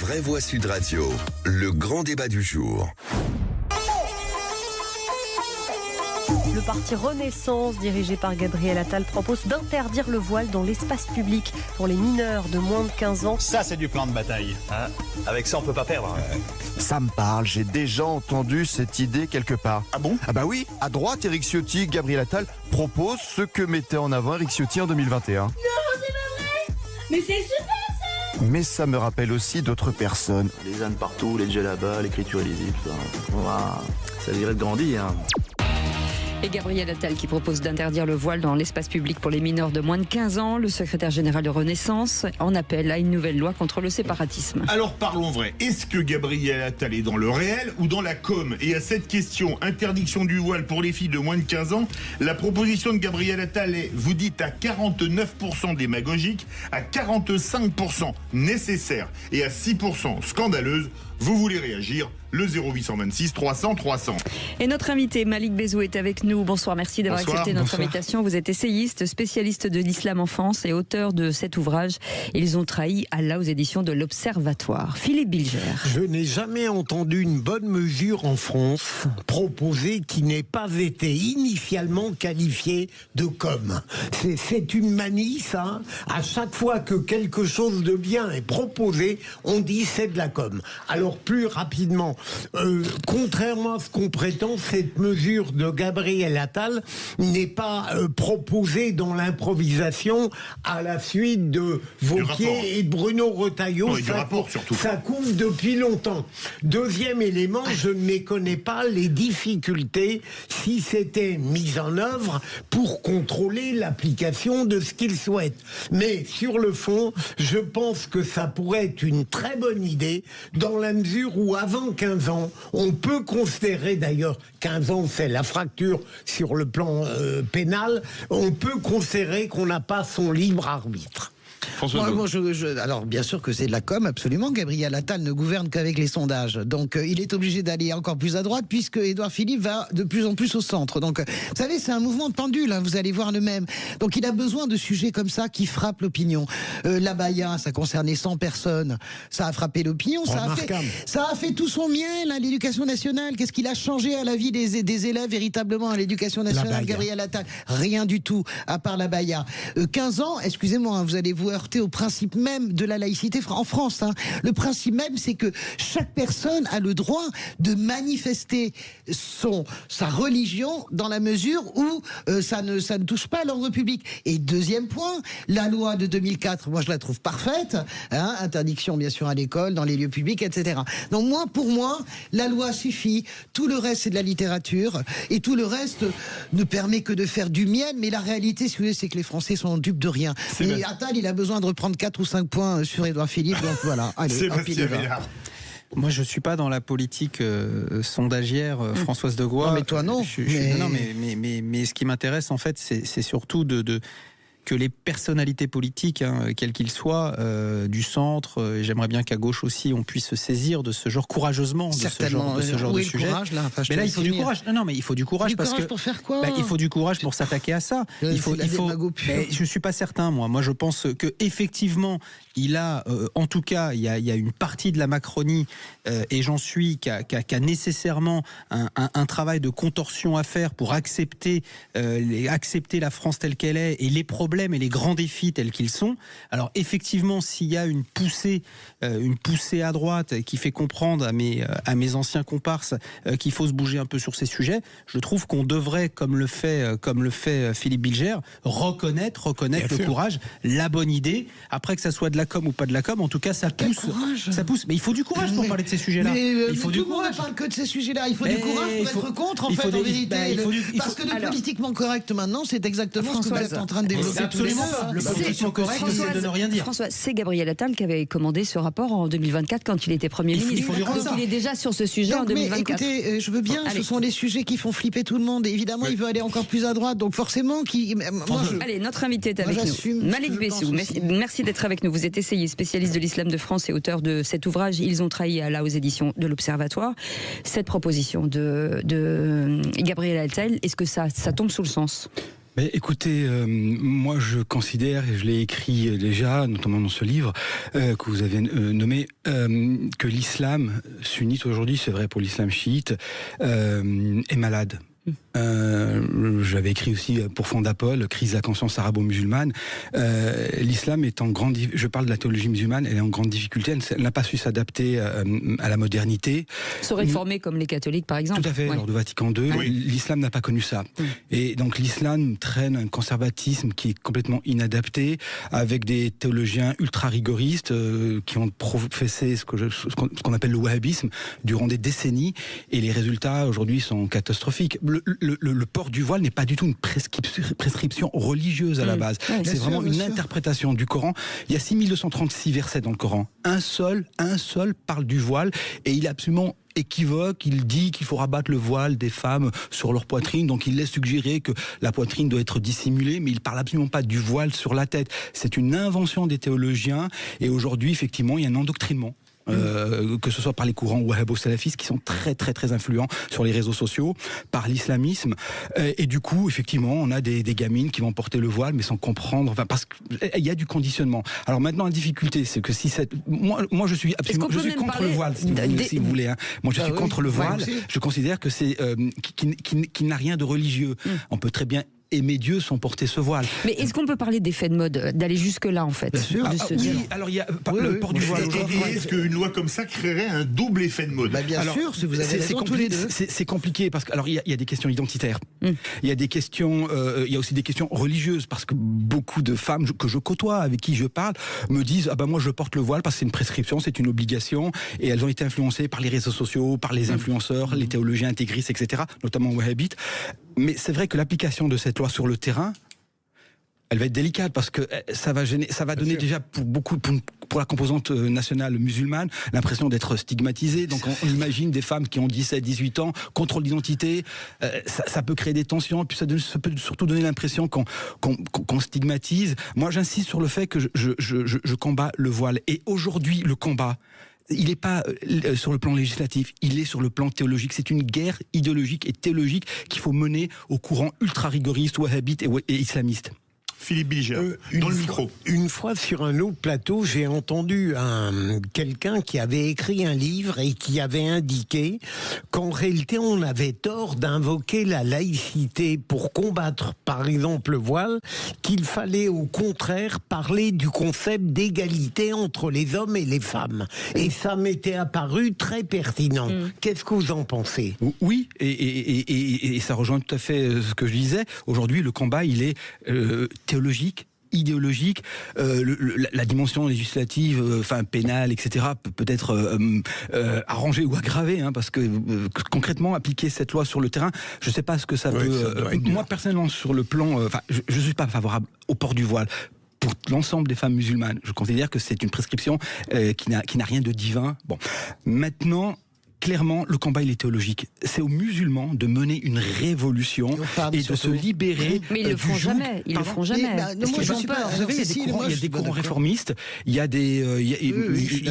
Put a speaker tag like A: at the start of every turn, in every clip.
A: Vraie Voix Sud Radio, le grand débat du jour.
B: Le parti Renaissance, dirigé par Gabriel Attal, propose d'interdire le voile dans l'espace public pour les mineurs de moins de 15 ans.
C: Ça, c'est du plan de bataille. Hein, avec ça, on peut pas perdre.
D: Ça me parle, j'ai déjà entendu cette idée quelque part.
C: Ah bon?
D: Ah bah oui, à droite, Éric Ciotti, Gabriel Attal propose ce que mettait en avant Éric Ciotti en 2021.
E: Non, c'est pas vrai! Mais c'est super ça!
D: Mais ça me rappelle aussi d'autres personnes.
F: Les ânes partout, les djellabas, l'écriture illisible, ça dirait de grandir.
G: Et Gabriel Attal qui propose d'interdire le voile dans l'espace public pour les mineurs de moins de 15 ans. Le secrétaire général de Renaissance en appelle à une nouvelle loi contre le séparatisme.
H: Alors parlons vrai, est-ce que Gabriel Attal est dans le réel ou dans la com? Et à cette question, interdiction du voile pour les filles de moins de 15 ans, la proposition de Gabriel Attal est, vous dites, à 49% démagogique, à 45% nécessaire et à 6% scandaleuse. Vous voulez réagir? Le 0826 300 300.
G: Et notre invité Malik Bezou est avec nous. Bonsoir, merci d'avoir accepté notre invitation. Vous êtes essayiste, spécialiste de l'islam en France et auteur de cet ouvrage. Ils ont trahi Allah aux éditions de l'Observatoire. Philippe Bilger.
I: Je n'ai jamais entendu une bonne mesure en France proposée qui n'ait pas été initialement qualifiée de com. C'est une manie, ça. À chaque fois que quelque chose de bien est proposé, on dit c'est de la com. Alors plus rapidement, contrairement à ce qu'on prétend, cette mesure de Gabriel Attal n'est pas proposée dans l'improvisation à la suite de Wauquiez et de Bruno Retailleau. Ça couvre depuis longtemps. Deuxième élément, je ne méconnais pas les difficultés si c'était mis en œuvre pour contrôler l'application de ce qu'il souhaite. Mais sur le fond, je pense que ça pourrait être une très bonne idée dans la mesure où avant 15 ans, on peut considérer d'ailleurs, 15 ans c'est la fracture sur le plan pénal, on peut considérer qu'on n'a pas son libre arbitre.
J: Alors bien sûr que c'est de la com, absolument. Gabriel Attal ne gouverne qu'avec les sondages, donc il est obligé d'aller encore plus à droite puisque Édouard Philippe va de plus en plus au centre. Donc vous savez, c'est un mouvement de pendule, hein, vous allez voir le même. Donc il a besoin de sujets comme ça qui frappent l'opinion. L'abaya, ça concernait 100 personnes, ça a frappé l'opinion, ça a fait tout son miel à l'éducation nationale. Qu'est-ce qu'il a changé à la vie des élèves véritablement à l'éducation nationale, Gabriel Attal? Rien du tout, à part l'abaya. 15 ans, excusez-moi, hein, vous allez vous heurter au principe même de la laïcité en France. Hein. Le principe même, c'est que chaque personne a le droit de manifester sa religion dans la mesure où ça ne touche pas à l'ordre public. Et deuxième point, la loi de 2004, moi je la trouve parfaite, hein, interdiction bien sûr à l'école, dans les lieux publics, etc. Donc pour moi, la loi suffit, tout le reste c'est de la littérature, et tout le reste ne permet que de faire du miel, mais la réalité, si vous voulez, c'est que les Français sont dupes de rien. Et Attal, il a besoin de reprendre 4 ou 5 points sur Édouard Philippe, donc voilà. Allez,
K: moi, je suis pas dans la politique sondagière Françoise de Gois.
J: Non, mais toi, non.
K: Mais ce qui m'intéresse, en fait, c'est surtout que les personnalités politiques, hein, quels qu'ils soient, du centre, j'aimerais bien qu'à gauche aussi, on puisse se saisir de ce genre courageusement, de ce genre de sujet. Mais là, il faut du courage. Non, mais il faut du courage parce que
J: pour faire quoi?
K: Il faut du courage pour s'attaquer à ça. Je suis pas certain, moi. Moi, je pense que effectivement, il a, en tout cas, il y a une partie de la Macronie, et j'en suis, qui a nécessairement un travail de contorsion à faire pour accepter la France telle qu'elle est et les problèmes et les grands défis tels qu'ils sont. Alors effectivement, s'il y a une poussée à droite qui fait comprendre à mes anciens comparses qu'il faut se bouger un peu sur ces sujets, je trouve qu'on devrait, comme le fait Philippe Bilger, reconnaître le courage, la bonne idée. Après que ça soit de la com ou pas de la com, en tout cas ça pousse. Mais il faut du courage pour parler de ces sujets-là.
J: Il faut du courage. Ne parle que de ces sujets-là. Il faut du courage pour être contre, en vérité. Parce que le politiquement correct maintenant, c'est exactement ce que vous êtes en train de développer.
K: Absolument pas. Le politiquement correct, c'est de ne rien dire.
G: François, c'est Gabriel Attal qui avait commandé ce rapport en 2024 quand il était Premier ministre. Donc il est déjà sur ce sujet en 2024.
J: Écoutez, je veux bien, ce sont les sujets qui font flipper tout le monde. Et évidemment, il veut aller encore plus à droite. Donc forcément,
G: Allez, notre invité est avec nous. Malik Bezou, merci d'être avec nous. Vous êtes essayiste, spécialiste de l'islam de France et auteur de cet ouvrage. Ils ont trahi Allah aux éditions de l'Observatoire. Cette proposition de Gabriel Attal, est-ce que ça tombe sous le sens ?
L: Mais écoutez, moi je considère, et je l'ai écrit déjà, notamment dans ce livre que vous avez nommé, que l'islam sunnite aujourd'hui, c'est vrai pour l'islam chiite, est malade. J'avais écrit aussi pour Fondapol, crise de la conscience arabo-musulmane. L'islam est en grande, je parle de la théologie musulmane, elle est en grande difficulté, elle n'a pas su s'adapter à la modernité.
G: Se réformer comme les catholiques par exemple.
L: Tout à fait, lors de Vatican II, l'islam n'a pas connu ça. Et donc l'islam traîne un conservatisme qui est complètement inadapté, avec des théologiens ultra rigoristes qui ont professé ce qu'on appelle le wahhabisme durant des décennies, et les résultats aujourd'hui sont catastrophiques. Le port du voile n'est pas du tout une prescription religieuse à la base. C'est vraiment une interprétation du Coran. Il y a 6236 versets dans le Coran. Un seul parle du voile, et il est absolument équivoque. Il dit qu'il faut rabattre le voile des femmes sur leur poitrine, donc il laisse suggérer que la poitrine doit être dissimulée, mais il parle absolument pas du voile sur la tête. C'est une invention des théologiens, et aujourd'hui, effectivement, il y a un endoctrinement. Que ce soit par les courants wahhabo-salafistes qui sont très très très influents sur les réseaux sociaux, par l'islamisme, et du coup effectivement on a des gamines qui vont porter le voile mais sans comprendre, enfin, parce qu'il y a du conditionnement. Alors maintenant la difficulté c'est que si moi je suis absolument contre le voile si vous voulez, hein. Moi je suis contre le voile, je considère que c'est qui n'a rien de religieux. On peut très bien aimer Dieu sans porter ce voile.
G: Mais est-ce qu'on peut parler d'effet de mode, d'aller jusque-là en fait?
L: Bien sûr. Alors il y a le port du voile.
H: Et est-ce qu'une loi comme ça créerait un double effet de mode?
J: Bien sûr, si vous avez raison tous les deux.
L: C'est compliqué parce que alors il y a des questions identitaires. Il y a des questions, il y a aussi des questions religieuses, parce que beaucoup de femmes que je côtoie, avec qui je parle, me disent moi je porte le voile parce que c'est une prescription, c'est une obligation, et elles ont été influencées par les réseaux sociaux, par les influenceurs, les théologiens intégristes, etc., notamment wahhabites. Mais c'est vrai que l'application de cette loi sur le terrain, elle va être délicate, parce que ça va donner déjà pour la composante nationale musulmane l'impression d'être stigmatisée. Donc on imagine des femmes qui ont 17, 18 ans, contrôle d'identité, ça peut créer des tensions, puis ça peut surtout donner l'impression qu'on stigmatise. Moi j'insiste sur le fait que je combats le voile, et aujourd'hui le combat, il n'est pas sur le plan législatif, il est sur le plan théologique. C'est une guerre idéologique et théologique qu'il faut mener au courant ultra-rigoriste, wahhabite et islamiste.
H: Philippe Bilger, dans le micro.
I: Une fois sur un autre plateau, j'ai entendu quelqu'un qui avait écrit un livre et qui avait indiqué qu'en réalité on avait tort d'invoquer la laïcité pour combattre par exemple le voile, qu'il fallait au contraire parler du concept d'égalité entre les hommes et les femmes. Et ça m'était apparu très pertinent. Qu'est-ce que vous en pensez?
L: Oui, et ça rejoint tout à fait ce que je disais. Aujourd'hui, le combat, il est théologique, idéologique, la dimension législative, pénale, etc., peut être arrangée ou aggravée, hein, parce que concrètement, appliquer cette loi sur le terrain, je ne sais pas ce que ça peut... moi, personnellement, sur le plan... je ne suis pas favorable au port du voile. Pour l'ensemble des femmes musulmanes, je considère que c'est une prescription qui n'a rien de divin. Bon, maintenant... Clairement, le combat, il est théologique. C'est aux musulmans de mener une révolution et de se libérer.
G: Mais ils le feront jamais. Ils le feront jamais.
L: Moi, j'en suis peur. Vous savez, il y a des courants réformistes. Il y a des,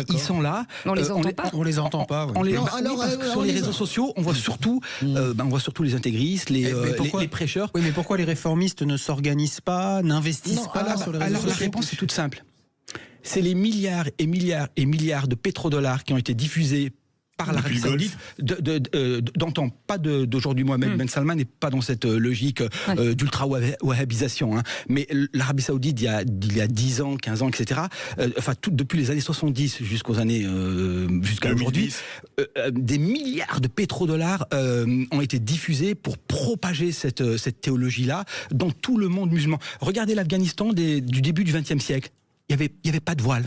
L: ils sont là.
G: On les entend pas.
K: On les entend pas.
L: Parce que sur les réseaux sociaux, on voit surtout les intégristes, les prêcheurs.
K: Oui, mais pourquoi les réformistes ne s'organisent pas, n'investissent pas sur les réseaux sociaux?
L: Alors la réponse est toute simple. C'est les milliards et milliards et milliards de pétrodollars qui ont été diffusés par l'Arabie Saoudite, d'antan, pas d'aujourd'hui. Mohamed Ben Salman n'est pas dans cette logique d'ultra-wahhabisation, hein. Mais l'Arabie Saoudite, il y a 10 ans, 15 ans, etc., depuis les années 70 jusqu'à aujourd'hui, des milliards de pétrodollars ont été diffusés pour propager cette théologie-là dans tout le monde musulman. Regardez l'Afghanistan du début du XXe siècle. Il n'y avait pas de voile.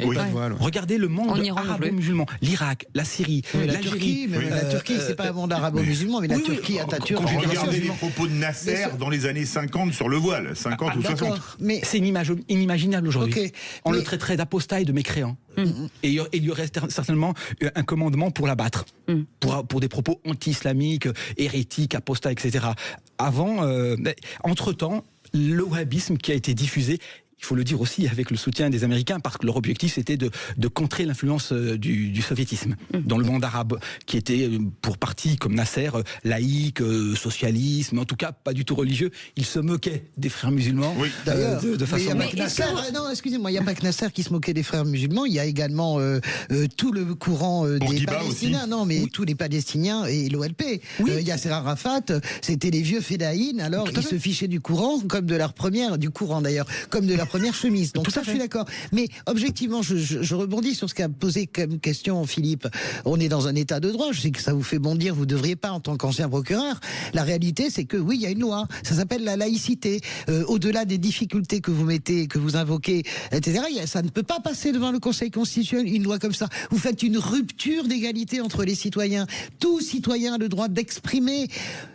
L: Regardez le monde arabo-musulman, l'Irak, la Syrie,
J: la Turquie. La Turquie, c'est pas un monde arabo-musulman, mais la Turquie, Atatürk.
H: Regardez les propos de Nasser dans les années 50 sur le voile, 50 ou 60.
L: Mais c'est inimaginable aujourd'hui. On le traiterait d'apostat et de mécréant. Et il y aurait certainement un commandement pour l'abattre, pour des propos anti-islamiques, hérétiques, apostats, etc. Entre-temps, le wahhabisme qui a été diffusé, il faut le dire aussi, avec le soutien des Américains, parce que leur objectif c'était de contrer l'influence du soviétisme dans le monde arabe, qui était pour partie, comme Nasser, laïque, socialiste, mais en tout cas pas du tout religieux. Ils se moquaient des frères musulmans de façon...
J: Non, excusez-moi, il n'y a pas que Nasser qui se moquait des frères musulmans, il y a également tout le courant des Palestiniens, aussi. Non, mais tous les Palestiniens et l'OLP. Yasser Arafat, c'était les vieux fédéines, alors ils se fichaient du courant, comme de leur première, du courant d'ailleurs, comme de leur première chemise. Donc ça, je suis d'accord. Mais objectivement, je rebondis sur ce qu'a posé comme question Philippe. On est dans un état de droit. Je sais que ça vous fait bondir. Vous ne devriez pas en tant qu'ancien procureur. La réalité, c'est que oui, il y a une loi. Ça s'appelle la laïcité. Au-delà des difficultés que vous mettez, que vous invoquez, etc., ça ne peut pas passer devant le Conseil constitutionnel une loi comme ça. Vous faites une rupture d'égalité entre les citoyens. Tout citoyen a le droit d'exprimer.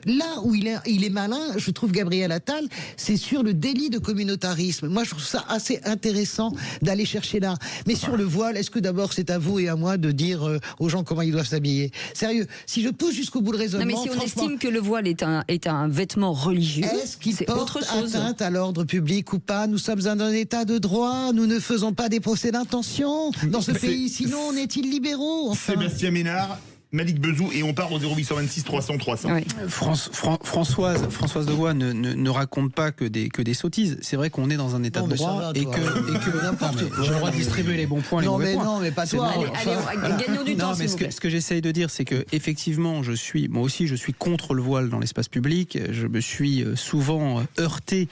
J: Là où il est malin, je trouve, Gabriel Attal, c'est sur le délit de communautarisme. Moi, je trouve ça assez intéressant d'aller chercher là. Mais sur le voile, est-ce que d'abord c'est à vous et à moi de dire aux gens comment ils doivent s'habiller? Sérieux, si je pousse jusqu'au bout le raisonnement...
G: Non, mais si on estime que le voile est un vêtement religieux,
J: est-ce qu'il porte atteinte à l'ordre public ou pas? Nous sommes dans un état de droit, nous ne faisons pas des procès d'intention dans ce pays, sinon on est illibéraux. Enfin.
H: Sébastien Ménard, Malik Bezou, et on part au 0826 300 300. Oui.
K: Françoise de Gois ne raconte pas que des sottises. C'est vrai qu'on est dans un état de droit et que
J: n'importe quoi.
K: J'ai le droit de distribuer les bons points, les mauvais points.
J: Non, mais pas toi.
G: Allez, gagnons du temps.
K: Non, mais ce que j'essaye de dire, c'est que effectivement, moi aussi, je suis contre le voile dans l'espace public. Je me suis souvent heurté,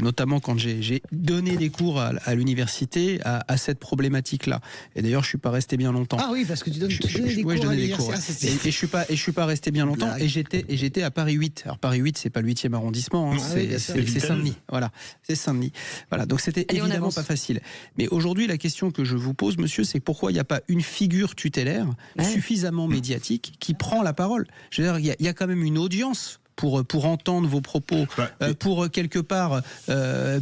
K: notamment quand j'ai donné des cours à l'université, à cette problématique-là. Et d'ailleurs, je suis pas resté bien longtemps.
J: Ah oui, parce que tu donnes des cours.
K: Des cours. Et je suis pas resté bien longtemps. Et j'étais à Paris 8. Alors Paris 8, c'est pas le 8e arrondissement, hein, c'est Saint-Denis. Voilà, c'est Saint-Denis. Voilà, donc c'était évidemment pas facile. Mais aujourd'hui, la question que je vous pose, monsieur, c'est pourquoi il n'y a pas une figure tutélaire suffisamment médiatique qui prend la parole. Je veux dire, il y a quand même une audience pour entendre vos propos, pour quelque part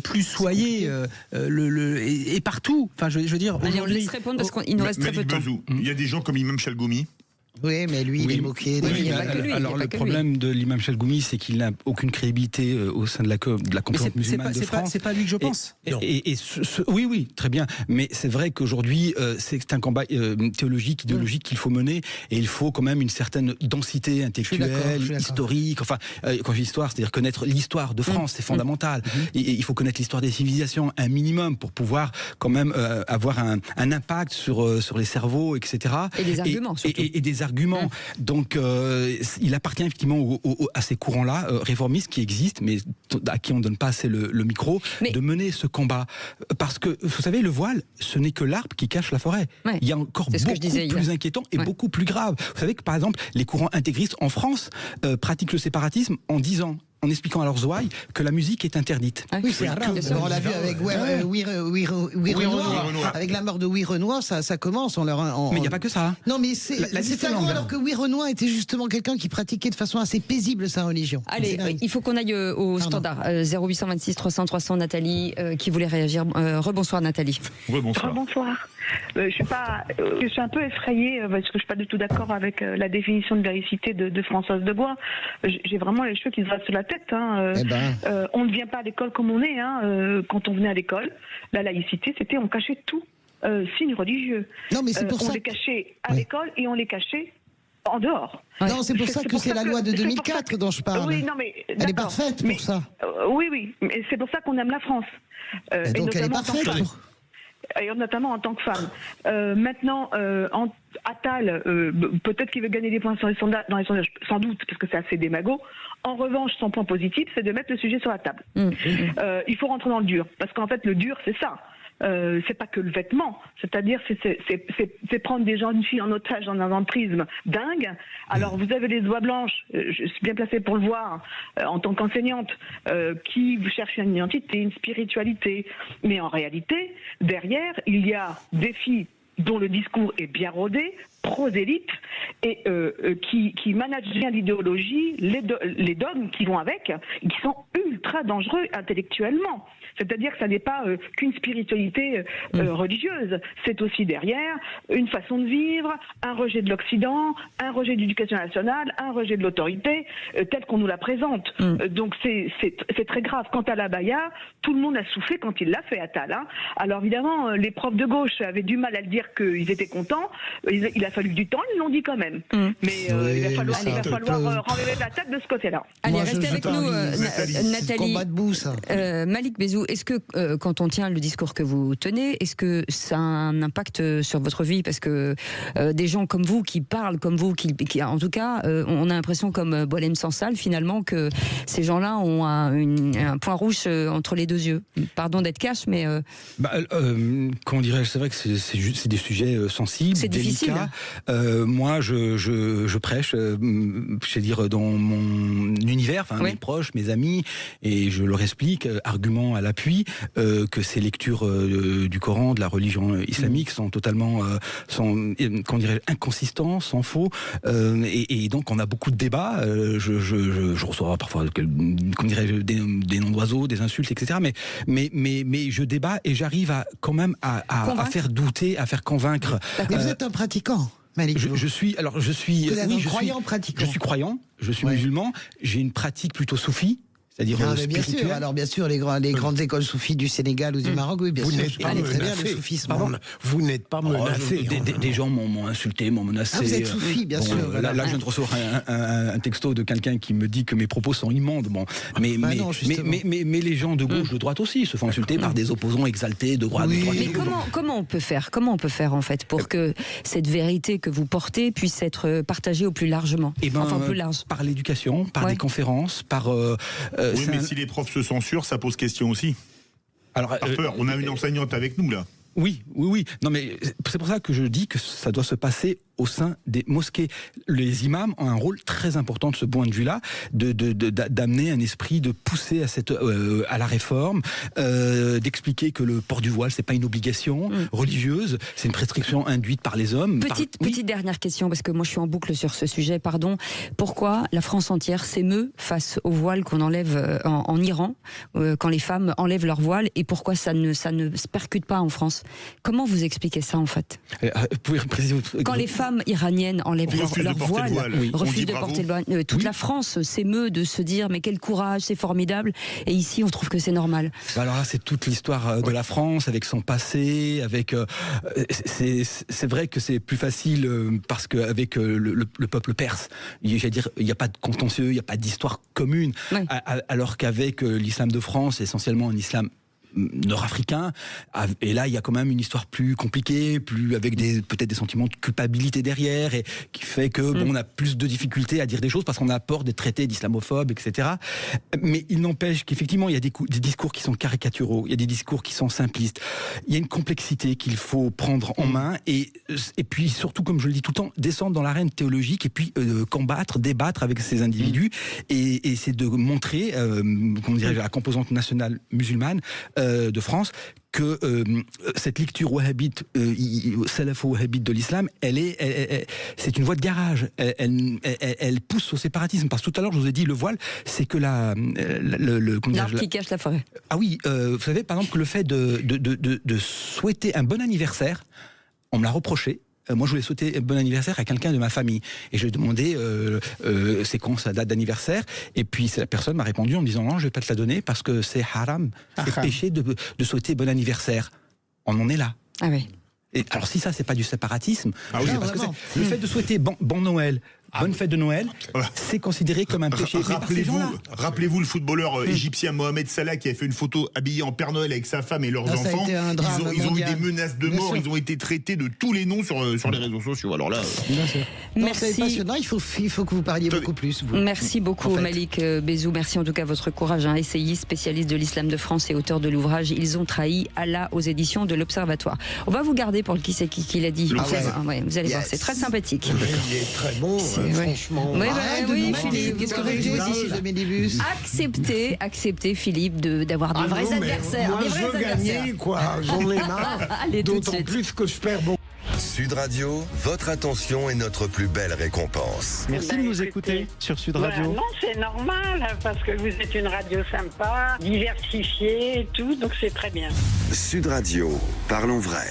K: plus soyez et partout. Enfin, je veux dire.
G: Allez, on laisse répondre parce qu'il nous reste très peu de temps.
H: Il y a des gens comme Imam Chalgoumi.
J: Oui, mais lui, il est moqué.
L: Alors le problème de l'imam Chalgoumi, c'est qu'il n'a aucune crédibilité au sein de la composante musulmane de France.
K: C'est pas lui que je pense.
L: Oui, très bien. Mais c'est vrai qu'aujourd'hui, c'est un combat théologique, idéologique qu'il faut mener, et il faut quand même une certaine densité intellectuelle, historique. Enfin, quand je dis histoire, c'est-à-dire connaître l'histoire de France, c'est fondamental. Et il faut connaître l'histoire des civilisations, un minimum, pour pouvoir quand même avoir un impact sur les cerveaux, etc.
G: Et des arguments, surtout.
L: Et des arguments. Donc, il appartient effectivement à ces courants-là, réformistes, qui existent, mais à qui on ne donne pas assez le micro, de mener ce combat. Parce que, vous savez, le voile, ce n'est que l'arbre qui cache la forêt. Ouais. Il y a encore beaucoup plus inquiétant et beaucoup plus grave. Vous savez que, par exemple, les courants intégristes en France pratiquent le séparatisme en disant, en expliquant à leurs ouailles que la musique est interdite.
J: Oui, c'est arabe. On l'a vu avec Renoir. Avec la mort de Renoir, ça commence.
L: Mais il n'y a pas que ça.
J: Non, mais c'est alors que Renoir était justement quelqu'un qui pratiquait de façon assez paisible sa religion.
G: Allez, il faut qu'on aille au standard. 0826 300 300, Nathalie, qui voulait réagir. Rebonsoir, Nathalie.
M: Rebonsoir. Je suis un peu effrayée parce que je suis pas du tout d'accord avec la définition de laïcité de Françoise de Gois. J'ai vraiment les cheveux qui se dressent sur la tête. On ne vient pas à l'école comme on est. Quand on venait à l'école, la laïcité, c'était on cachait tout signe religieux.
J: Non, mais c'est pour ça.
M: On les cachait à l'école et on les cachait en dehors.
J: Non, c'est pour ça que c'est la loi de 2004 dont je parle.
M: Oui, non, mais
J: elle est parfaite pour ça.
M: Oui, mais c'est pour ça qu'on aime la France.
J: Donc elle est parfaite.
M: Et notamment en tant que femme. Maintenant, Attal, peut-être qu'il veut gagner des points dans les sondages, sans doute, parce que c'est assez démago. En revanche, son point positif, c'est de mettre le sujet sur la table. Il faut rentrer dans le dur, parce qu'en fait, le dur, c'est ça. C'est pas que le vêtement, c'est-à-dire c'est prendre des jeunes filles en otage dans un prisme dingue. Alors vous avez les oies blanches, je suis bien placée pour le voir en tant qu'enseignante, qui cherchent une identité, une spiritualité, mais en réalité derrière il y a des filles dont le discours est bien rodé, prosélytes et qui managent bien l'idéologie, les dogmes qui vont avec, et qui sont ultra dangereux intellectuellement. C'est-à-dire que ça n'est pas qu'une spiritualité religieuse, c'est aussi derrière une façon de vivre, un rejet de l'Occident, un rejet de l'éducation nationale, un rejet de l'autorité, telle qu'on nous la présente. Donc c'est très grave. Quant à l'abaya, tout le monde a soufflé quand il l'a fait, Attal. Hein. Alors évidemment, les profs de gauche avaient du mal à le dire qu'ils étaient contents. Il a fallu du temps, ils l'ont dit quand même. Mais il va falloir renlever la tête de ce côté-là.
G: Allez, restez avec nous, Nathalie.
J: Combat debout, ça.
G: Malik Bézou, est-ce que quand on tient le discours que vous tenez, est-ce que ça a un impact sur votre vie? Parce que des gens comme vous, qui parlent comme vous, qui en tout cas, on a l'impression comme Boualem Sansal, finalement, que ces gens-là ont un point rouge entre les deux yeux. Pardon d'être cash, mais...
L: Comment dirais-je, c'est vrai que c'est des sujets sensibles,
G: c'est
L: délicats. Moi, je prêche, je vais dire, dans mon univers, mes proches, mes amis, et je leur explique, argument à l'appui, que ces lectures du Coran, de la religion islamique sont totalement, comment dirais-je, inconsistants, sans faux, et donc on a beaucoup de débats. Je reçois parfois, comment dirais-je, des noms d'oiseaux, des insultes, etc. Mais je débat et j'arrive quand même à faire douter, à faire convaincre.
J: Mais vous êtes un pratiquant, Malik.
L: Je suis
J: croyant pratiquant.
L: Je suis croyant, je suis musulman, j'ai une pratique plutôt soufie. C'est-à-dire
J: bien sûr. Alors bien sûr, les grandes écoles soufis du Sénégal ou du Maroc, oui, bien sûr. Très bien le soufisme.
I: Vous n'êtes pas menacé.
L: Des gens m'ont insulté, m'ont menacé.
J: Vous êtes soufi, bien sûr.
L: Là, je viens de recevoir un texto de quelqu'un qui me dit que mes propos sont immondes. Bon, mais les gens de gauche, de droite aussi, se font insulter par des opposants exaltés de droite.
G: Mais comment on peut faire en fait pour que cette vérité que vous portez puisse être partagée au plus largement, plus large.
L: Par l'éducation, par des conférences, par
H: oui, mais si les profs se censurent, ça pose question aussi. Alors, on a une enseignante avec nous, là.
L: Oui. Non, mais c'est pour ça que je dis que ça doit se passer au sein des mosquées. Les imams ont un rôle très important de ce point de vue-là, d'amener un esprit, de pousser à la réforme, d'expliquer que le port du voile, c'est pas une obligation religieuse, c'est une prescription induite par les hommes.
G: Petite dernière question, parce que moi je suis en boucle sur ce sujet, pardon. Pourquoi la France entière s'émeut face au voile qu'on enlève en Iran, quand les femmes enlèvent leur voile, et pourquoi ça ne se percute pas en France? Comment vous expliquez ça, en fait? Quand les femmes iraniennes enlèvent leur voile, refusent de porter le voile, toute la France s'émeut de se dire mais quel courage, c'est formidable, et ici on trouve que c'est normal.
L: Alors là, c'est toute l'histoire de la France avec son passé, avec c'est vrai que c'est plus facile parce qu'avec le peuple perse, j'allais dire, il n'y a pas de contentieux, il n'y a pas d'histoire commune, alors qu'avec l'islam de France, essentiellement un islam nord-africain, et là il y a quand même une histoire plus compliquée, avec peut-être des sentiments de culpabilité derrière, et qui fait que on a plus de difficultés à dire des choses parce qu'on a peur d'être traité d'islamophobes, etc. Mais il n'empêche qu'effectivement il y a des discours qui sont caricaturaux, il y a des discours qui sont simplistes, il y a une complexité qu'il faut prendre en main, et puis surtout, comme je le dis tout le temps, descendre dans l'arène théologique et puis débattre avec ces individus, et c'est de montrer, comment dirais-je, la composante nationale musulmane de France, que cette lecture wahhabite, salafo-wahhabite de l'islam, c'est une voie de garage. Elle pousse au séparatisme. Parce que tout à l'heure, je vous ai dit, le voile, c'est que
G: l'arbre qui cache la forêt.
L: Ah oui, vous savez, par exemple, que le fait de souhaiter un bon anniversaire, on me l'a reproché. Moi, je voulais souhaiter un bon anniversaire à quelqu'un de ma famille. Et je lui ai demandé, c'est quand sa date d'anniversaire? Et puis, la personne m'a répondu en me disant, non, je ne vais pas te la donner parce que c'est haram, c'est péché de souhaiter bon anniversaire. On en est là.
G: Ah oui.
L: Et alors, si ça, c'est pas du séparatisme, parce que le fait de souhaiter bon Noël, bonne fête de Noël, c'est considéré comme un péché.
H: Rappelez-vous le footballeur égyptien Mohamed Salah qui a fait une photo habillé en Père Noël avec sa femme et leurs enfants. Ils ont eu des menaces de mort, ils ont été traités de tous les noms sur les réseaux sociaux. Alors là,
J: c'est passionnant, il faut que vous parliez beaucoup plus.
G: Merci beaucoup, Malik Bézou. Merci en tout cas votre courage, essayiste, spécialiste de l'islam de France et auteur de l'ouvrage Ils ont trahi Allah aux éditions de l'Observatoire. On va vous garder pour le qui c'est qui l'a dit. Vous allez voir, c'est très sympathique.
I: Il est très bon. Franchement,
G: oui, Philippe, qu'est-ce que vous acceptez, Philippe, d'avoir des vrais adversaires.
I: Moi, je veux gagner, quoi. J'en ai marre. D'autant plus que je perds beaucoup.
A: Sud Radio, votre attention est notre plus belle récompense.
K: Merci de nous écouter sur Sud Radio.
N: Non, c'est normal, parce que vous êtes une radio sympa, diversifiée et tout, donc c'est très bien.
A: Sud Radio, parlons vrai.